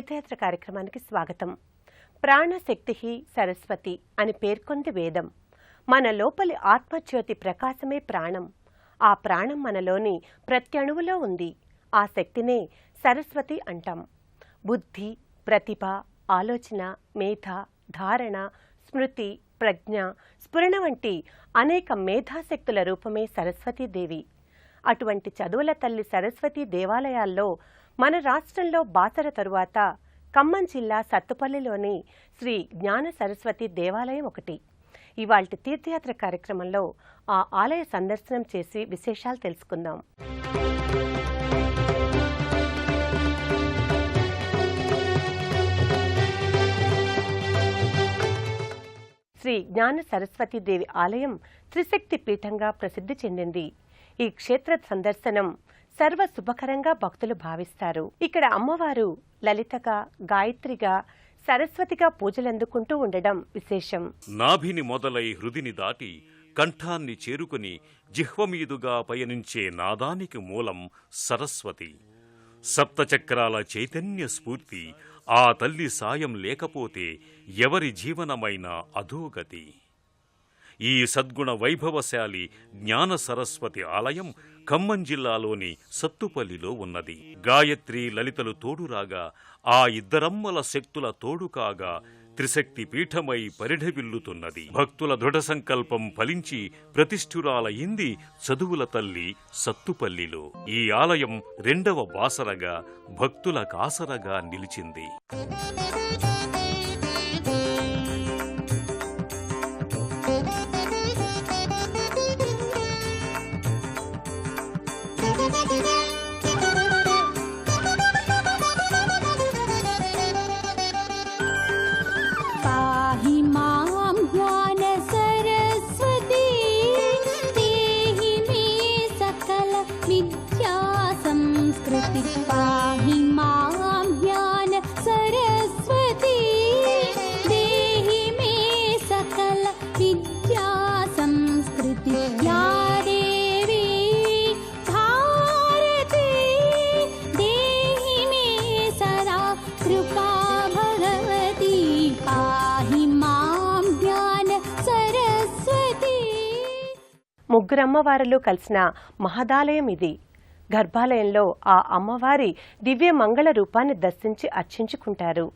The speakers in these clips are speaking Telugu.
తీర్థయాత్ర కార్యక్రమానికి స్వాగతం. ప్రాణశక్తి సరస్వతి అని పేర్కొంది వేదం. మన లోపలి ఆత్మజ్యోతి ప్రకాశమే ప్రాణం. ఆ ప్రాణం మనలోని ప్రతి అణువులో ఉంది. ఆ శక్తినే సరస్వతి అంటాం. బుద్ధి, ప్రతిభ, ఆలోచన, మేధ, ధారణ, స్మృతి, ప్రజ్ఞ, స్ఫురణ వంటి అనేక మేధాశక్తుల రూపమే సరస్వతీదేవి. అటువంటి చదువుల తల్లి సరస్వతి దేవాలయాల్లో మన రాష్ట్రంలో బాసర తరువాత ఖమ్మం జిల్లా సత్తుపల్లిలోని శ్రీ జ్ఞాన సరస్వతి దేవాలయం ఒకటి. ఇవాల్టి తీర్థయాత్ర కార్యక్రమంలో ఆ ఆలయ సందర్శనం చేసి విశేషాలు తెలుసుకుందాం. శ్రీ జ్ఞాన సరస్వతీదేవి ఆలయం త్రిశక్తి పీఠంగా ప్రసిద్ధి చెందింది. ఈ క్షేత్ర సందర్శనం సర్వ శుభకరంగా భక్తులు భావిస్తారు. ఇక్కడ అమ్మవారు లలితగా, గాయత్రిగా, సరస్వతిగా పూజలందుకుంటూ ఉండడం విశేషం. నాభిని మొదలై హృదిని దాటి కంఠాన్ని చేరుకుని జిహ్వమీదుగా పయనించే నాదానికి మూలం సరస్వతి. సప్తచక్రాల చైతన్య స్ఫూర్తి. ఆ తల్లి సాయం లేకపోతే ఎవరి జీవనమైన అధోగతి. ఈ సద్గుణ వైభవశాలి జ్ఞాన సరస్వతి ఆలయం ఖమ్మం జిల్లాలోని సత్తుపల్లిలో ఉన్నది. గాయత్రి లలితలు తోడురాగా, ఆ ఇద్దరమ్మల శక్తుల తోడుకాగా త్రిశక్తి పీఠమై పరిఢవిల్లుతున్నది. భక్తుల దృఢ సంకల్పం ఫలించి ప్రతిష్ఠురాలయింది చదువుల తల్లి సత్తుపల్లిలో. ఈ ఆలయం రెండవ బాసరగా, భక్తుల కాసరగా నిలిచింది. ముగ్గురు అమ్మవారులు కలిసిన మహదాలయం ఇది. గర్భాలయంలో ఆ అమ్మవారి దివ్య మంగళ రూపాన్ని దర్శించి అర్చించుకుంటారు.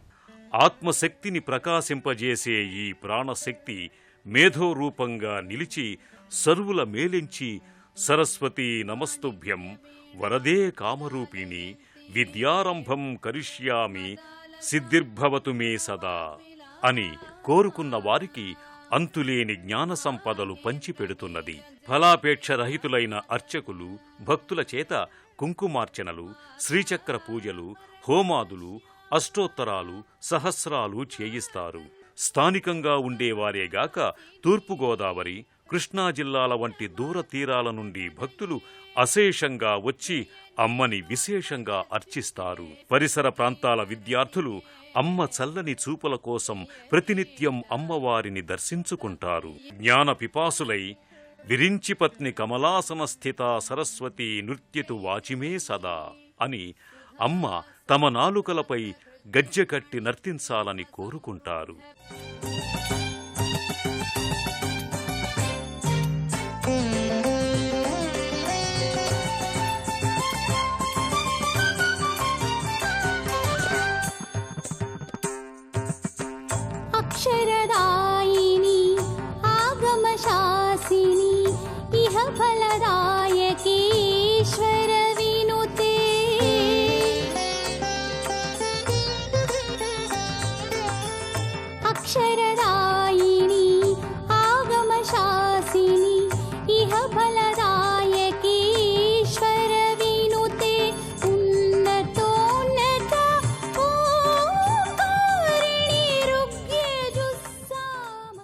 ఆత్మశక్తిని ప్రకాశింపజేసే ఈ ప్రాణశక్తి మేధోరూపంగా నిలిచి సర్వుల మేలించి సరస్వతీ నమస్తుభ్యం వరదే కామరూపిణి విద్యారంభం కరిష్యామి సిద్ధిర్భవతు మే సదా అని కోరుకున్న వారికి అంతులేని జ్ఞాన సంపదలు పంచిపెడుతున్నది. ఫలాపేక్ష రహితులైన అర్చకులు భక్తుల చేత కుంకుమార్చనలు, శ్రీచక్ర పూజలు, హోమాదులు, అష్టోత్తరాలు, సహస్రాలు చేయిస్తారు. స్థానికంగా ఉండేవారేగాక తూర్పుగోదావరి, కృష్ణా జిల్లాల వంటి దూర తీరాల నుండి భక్తులు అశేషంగా వచ్చి అమ్మని విశేషంగా అర్చిస్తారు. పరిసర ప్రాంతాల విద్యార్థులు అమ్మ చల్లని చూపుల కోసం ప్రతినిత్యం అమ్మవారిని దర్శించుకుంటారు. జ్ఞాన పిపాసులై విరించి పత్ని కమలాసన స్థిత సరస్వతి నృత్యతు వాచిమే సదా అని అమ్మ తమ నాలుకలపై గజ్జెకట్టి నర్తించాలని కోరుకుంటారు. అక్షరదాయిని ఆగమశాసిని ఇహ ఫలదాయకీశ్వర వినుతే అక్షరదాయిని ఆగమశాసిని ఇహ ఫలదాయకీశ్వర వినుతే ఉన్నతోన్నత ఓంకారిణి రుగ్యజుస్సామ.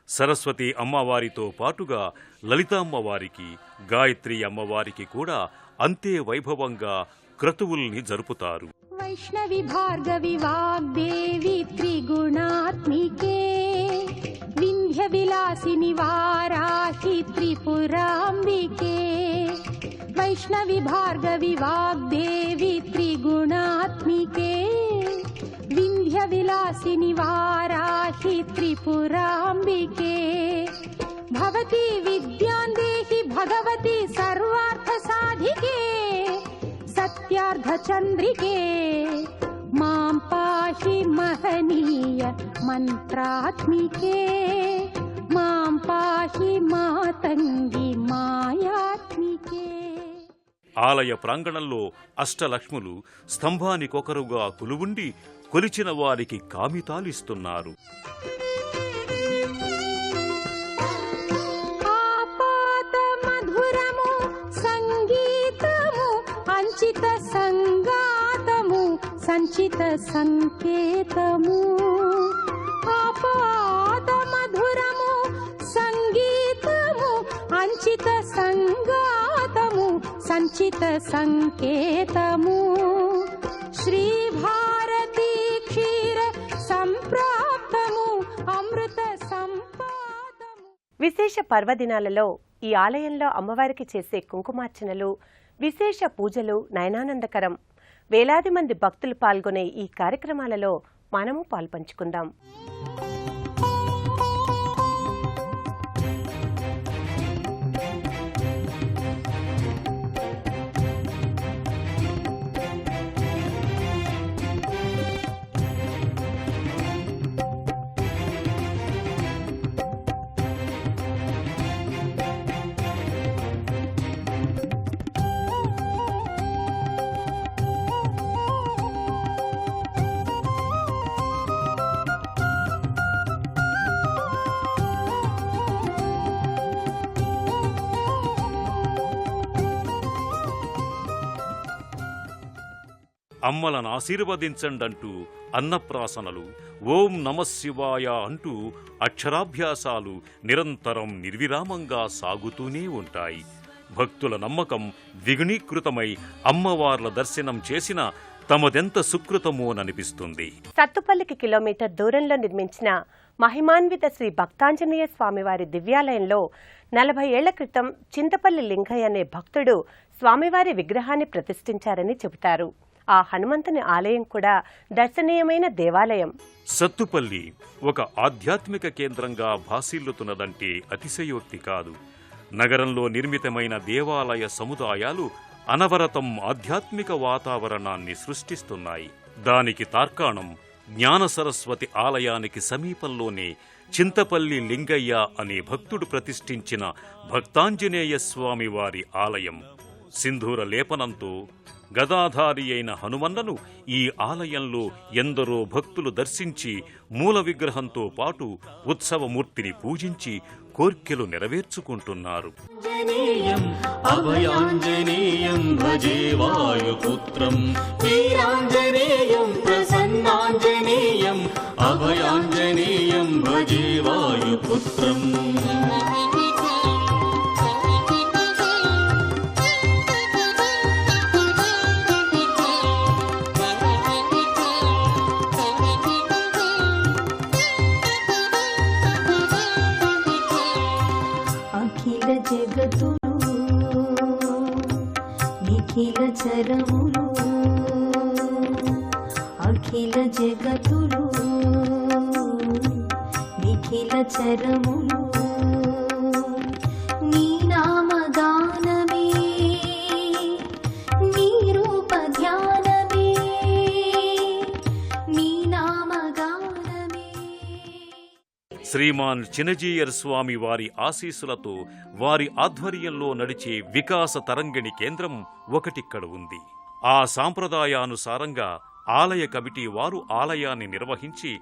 సరస్వతి అమ్మవారితో పాటుగా లలితామ్మవారికి, గాయత్రి అమ్మవారికి కూడా అంతే వైభవంగా క్రతువుల్ని జరుపుతారు. వైష్ణవి భార్గవి వాగ్దేవి త్రిగుణాత్మికే వింధ్య విలాసిని వారాహి త్రిపురాంబికే. వైష్ణవి భార్గవి వాగ్దేవి త్రిగుణాత్మికే विन्ध्यविलासिनि वाराहि त्रिपुराम्बिके भवती विद्यां देहि भगवती सर्वार्थसाधिके सत्यार्धचन्द्रिके मां पाहि महनीय मन्त्रात्मिके मां पाहि मातङ्गी मायात्मिके। ఆలయ ప్రాంగణంలో అష్టలక్ష్ములు స్తంభానికొకరుగా కొలువుండి కొలిచిన వారికి కామితాలిస్తున్నారు. ఆపాత మధురము సంగీతము అంచిత సంగాతము సంచిత సంకేతము ఆపాత మధురము సంగీతము అంచిత సంగాతము సంచిత సంకేతము శ్రీ భారతీ క్షీర సంప్రాప్తము అమృత సంపాదము. విశేష పర్వదినాలలో ఈ ఆలయంలో అమ్మవారికి చేసే కుంకుమార్చనలు, విశేష పూజలు నయనానందకరం. వేలాది మంది భక్తులు పాల్గొనే ఈ కార్యక్రమాలలో మనము పాల్పంచుకుందాం. అమ్మలను ఆశీర్వదించండంటూ అన్నప్రాసనలు, ఓం నమశివాయ అంటూ అక్షరాభ్యాసాలు నిరంతరం నిర్విరామంగా సాగుతూనే ఉంటాయి. భక్తుల నమ్మకం ద్విగుణీకృతమై అమ్మవార్ల దర్శనం చేసిన తమదెంత సుకృతమోననిపిస్తుంది. సత్తుపల్లికి కిలోమీటర్ దూరంలో నిర్మించిన మహిమాన్విత శ్రీ భక్తాంజనేయ స్వామివారి దివ్యాలయంలో 40 ఏళ్ల క్రితం చింతపల్లి లింగయ్య అనే భక్తుడు స్వామివారి విగ్రహాన్ని ప్రతిష్ఠించారని చెబుతారు. ఆ హనుమంతుని ఆలయం కూడా దర్శనీయమైన దేవాలయం. సత్తుపల్లి ఒక ఆధ్యాత్మిక కేంద్రంగా భాసిల్లుతున్నదంటే అతిశయోక్తి కాదు. నగరంలో నిర్మితమైన దేవాలయ సముదాయాలు అనవరతం ఆధ్యాత్మిక వాతావరణాన్ని సృష్టిస్తున్నాయి. దానికి తార్కాణం జ్ఞాన సరస్వతి ఆలయానికి సమీపంలోనే చింతపల్లి లింగయ్య అనే భక్తుడు ప్రతిష్ఠించిన భక్తాంజనేయ స్వామి వారి ఆలయం. సింధూర లేపనంతో గదాధారి అయిన హనుమన్నను ఈ ఆలయంలో ఎందరో భక్తులు దర్శించి మూల విగ్రహంతో పాటు ఉత్సవమూర్తిని పూజించి కోర్కెలు నెరవేర్చుకుంటున్నారు. అభయాంజనేయం భజే వాయుపుత్రం వీరాంజనేయం ప్రసన్నాంజనేయం అభయాంజనేయం భజే వాయుపుత్రం. జగతులు నిఖిల చరములు అఖిల జగతులు నిఖిల చరములు నీ నామగానమే నీ రూప ధ్యానమే నీ నామగానమే. శ్రీమాన్ చినజీయర్ స్వామి వారి ఆశీస్సులతో వారి ఆధ్వర్యంలో నడిచే వికాస తరంగిణి కేంద్రం ఒకటిక్కడ ఉంది. ఆ సాంప్రదాయానుసారంగా ఆలయ కమిటీ వారు ఆలయాన్ని నిర్వహించి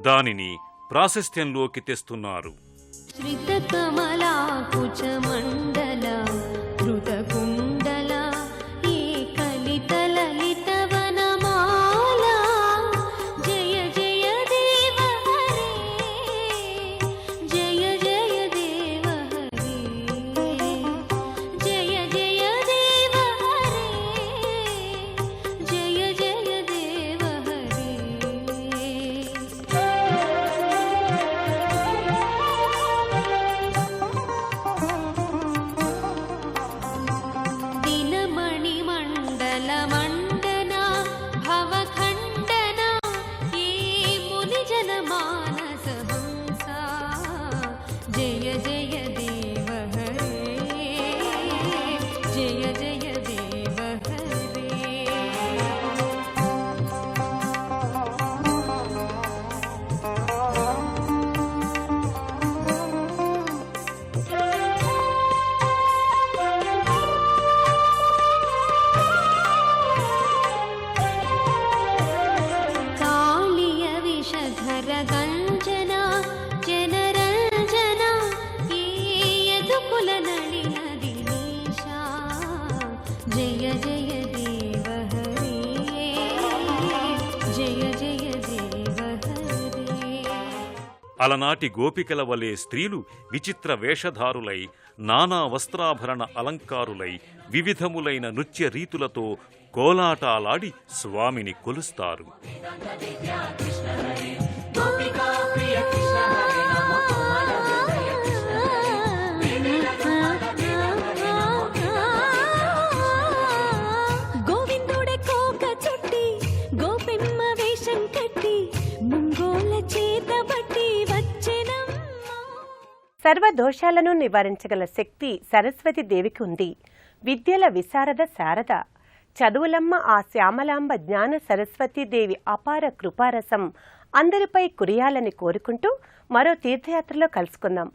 దానిని ప్రాశస్త్యంలోకి తెస్తున్నారు. అలనాటి గోపికల వలె స్త్రీలు విచిత్ర వేషధారులై నానా వస్త్రాభరణ అలంకారులై వివిధములైన నృత్య రీతులతో కోలాటాలాడి స్వామిని కొలుస్తారు. సర్వదోషాలను నివారించగల శక్తి సరస్వతి దేవికి ఉంది. విద్యల విశారద శారద, చదువులమ్మ ఆ శ్యామలాంబ జ్ఞాన సరస్వతీదేవి అపార కృపారసం అందరిపై కురియాలని కోరుకుంటూ మరో తీర్థయాత్రలో కలుసుకుందాం.